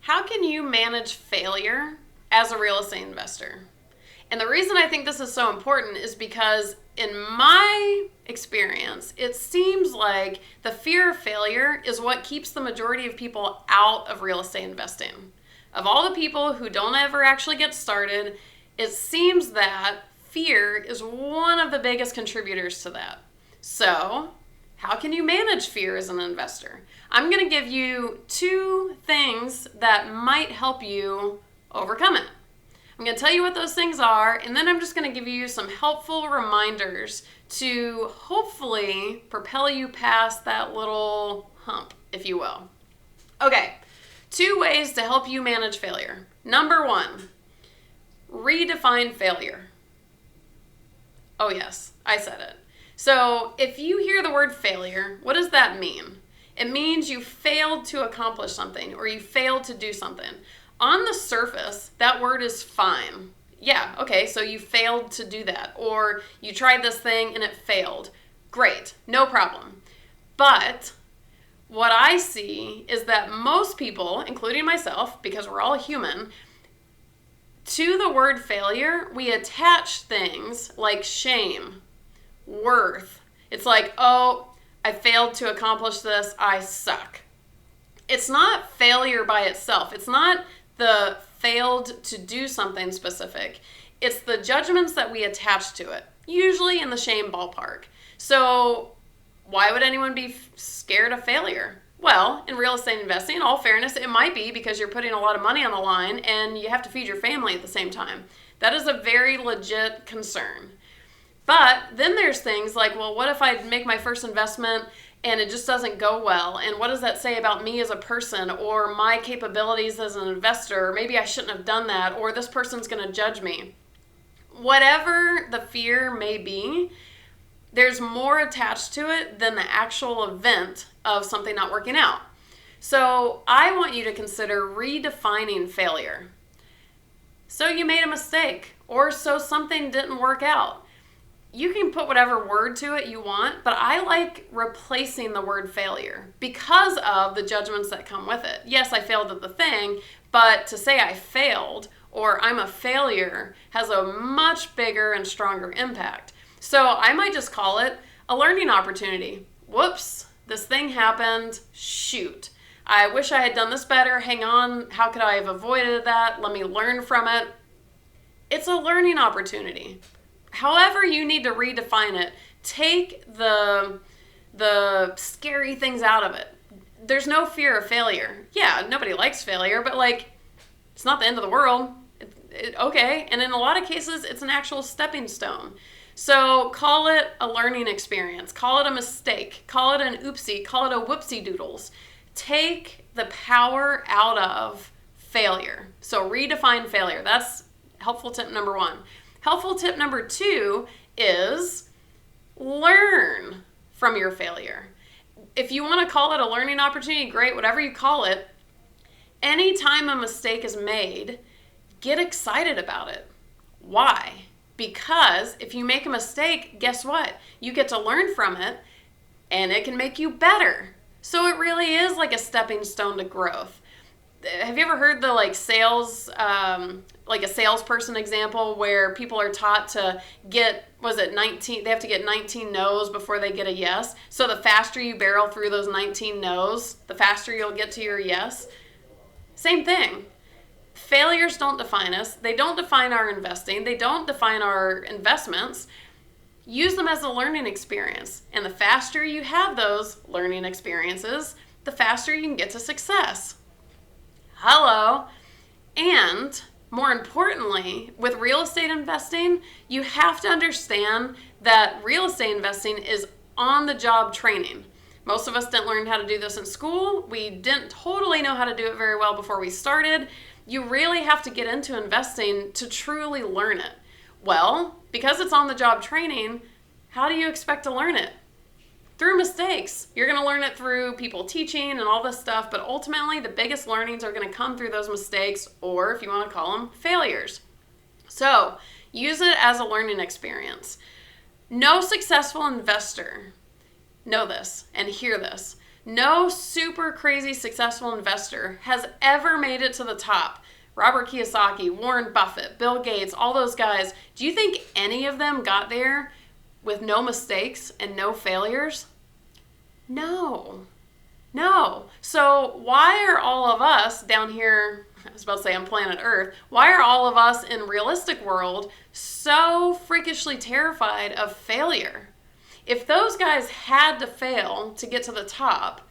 How can you manage failure as a real estate investor? And the reason I think this is so important is because in my experience, it seems like the fear of failure is what keeps the majority of people out of real estate investing. Of all the people who don't ever actually get started, it seems that fear is one of the biggest contributors to that. So, how can you manage fear as an investor? I'm going to give you 2 things that might help you overcome it. I'm going to tell you what those things are, and then I'm just going to give you some helpful reminders to hopefully propel you past that little hump, if you will. Okay, 2 ways to help you manage failure. Number 1, redefine failure. Oh yes, I said it. So if you hear the word failure, what does that mean? It means you failed to accomplish something or you failed to do something. On the surface, that word is fine. Yeah, okay, so you failed to do that, or you tried this thing and it failed. Great, no problem. But what I see is that most people, including myself, because we're all human, to the word failure, we attach things like shame, worth. It's like, oh, I failed to accomplish this, I suck. It's not failure by itself. It's not the failed to do something specific. It's the judgments that we attach to it, usually in the shame ballpark. So why would anyone be scared of failure? Well, in real estate investing, in all fairness, it might be because you're putting a lot of money on the line and you have to feed your family at the same time. That is a very legit concern. But then there's things like, well, what if I make my first investment and it just doesn't go well? And what does that say about me as a person or my capabilities as an investor? Or maybe I shouldn't have done that, or this person's going to judge me. Whatever the fear may be, there's more attached to it than the actual event of something not working out. So I want you to consider redefining failure. So you made a mistake, or so something didn't work out. You can put whatever word to it you want, but I like replacing the word failure because of the judgments that come with it. Yes, I failed at the thing, but to say I failed or I'm a failure has a much bigger and stronger impact. So I might just call it a learning opportunity. Whoops, this thing happened. Shoot. I wish I had done this better. Hang on, how could I have avoided that? Let me learn from it. It's a learning opportunity. However you need to redefine it, take the scary things out of it. There's no fear of failure. Yeah, nobody likes failure, but it's not the end of the world. Okay, and in a lot of cases, it's an actual stepping stone. So call it a learning experience. Call it a mistake. Call it an oopsie. Call it a whoopsie doodles. Take the power out of failure. So redefine failure. That's helpful tip number 1. Helpful tip number 2 is learn from your failure. If you want to call it a learning opportunity, great, whatever you call it. Anytime a mistake is made, get excited about it. Why? Because if you make a mistake, guess what? You get to learn from it and it can make you better. So it really is like a stepping stone to growth. Have you ever heard the sales, like a salesperson example where people are taught to get, they have to get 19 no's before they get a yes. So the faster you barrel through those 19 no's, the faster you'll get to your yes. Same thing. Failures don't define us. They don't define our investing. They don't define our investments. Use them as a learning experience. And the faster you have those learning experiences, the faster you can get to success. Hello. And more importantly, with real estate investing, you have to understand that real estate investing is on-the-job training. Most of us didn't learn how to do this in school. We didn't totally know how to do it very well before we started. You really have to get into investing to truly learn it. Well, because it's on-the-job training, how do you expect to learn it? Through mistakes. You're going to learn it through people teaching and all this stuff, but ultimately the biggest learnings are going to come through those mistakes, or if you want to call them, failures. So use it as a learning experience. No successful investor, know this and hear this, No super crazy successful investor has ever made it to the top. Robert Kiyosaki, Warren Buffett, Bill Gates, all those guys. Do you think any of them got there with no mistakes and no failures? No. No. So why are all of us down here, I was about to say on planet Earth, why are all of us in realistic world so freakishly terrified of failure? If those guys had to fail to get to the top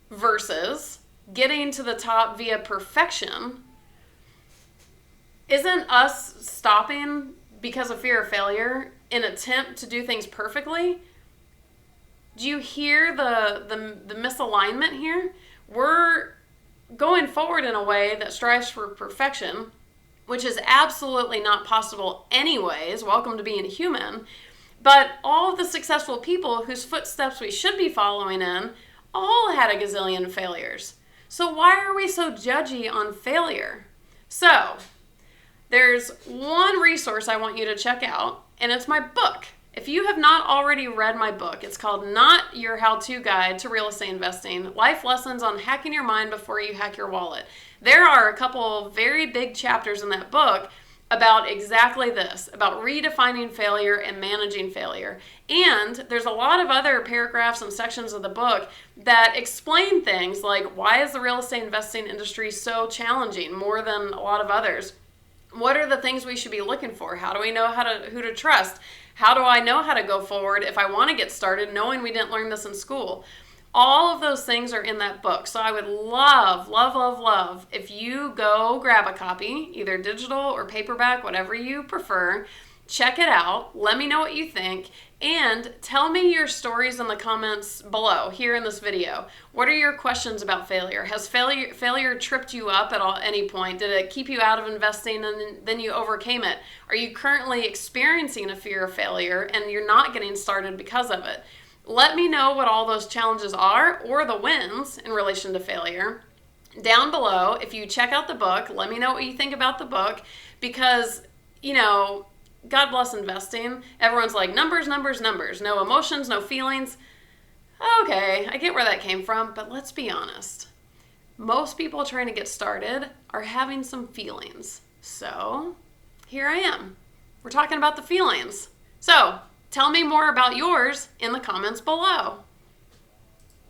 versus getting to the top via perfection, isn't us stopping because of fear of failure an attempt to do things perfectly? Do you hear the misalignment here? We're going forward in a way that strives for perfection, which is absolutely not possible anyways. Welcome to being human. But all of the successful people whose footsteps we should be following in all had a gazillion failures. So why are we so judgy on failure? So there's one resource I want you to check out, and it's my book. If you have not already read my book, it's called Not Your How-To Guide to Real Estate Investing, Life Lessons on Hacking Your Mind Before You Hack Your Wallet. There are a couple very big chapters in that book about exactly this, about redefining failure and managing failure. And there's a lot of other paragraphs and sections of the book that explain things like, why is the real estate investing industry so challenging more than a lot of others? What are the things we should be looking for? How do we know who to trust? How do I know how to go forward if I want to get started knowing we didn't learn this in school? All of those things are in that book. So I would love, love, love, love if you go grab a copy, either digital or paperback, whatever you prefer. Check it out. Let me know what you think. And tell me your stories in the comments below here in this video. What are your questions about failure? Has failure tripped you up at any point? Did it keep you out of investing and then you overcame it? Are you currently experiencing a fear of failure and you're not getting started because of it? Let me know what all those challenges are or the wins in relation to failure down below. If you check out the book, let me know what you think about the book, because, God bless investing. Everyone's like, numbers, numbers, numbers. No emotions, no feelings. Okay, I get where that came from, but let's be honest. Most people trying to get started are having some feelings. So here I am. We're talking about the feelings. So tell me more about yours in the comments below.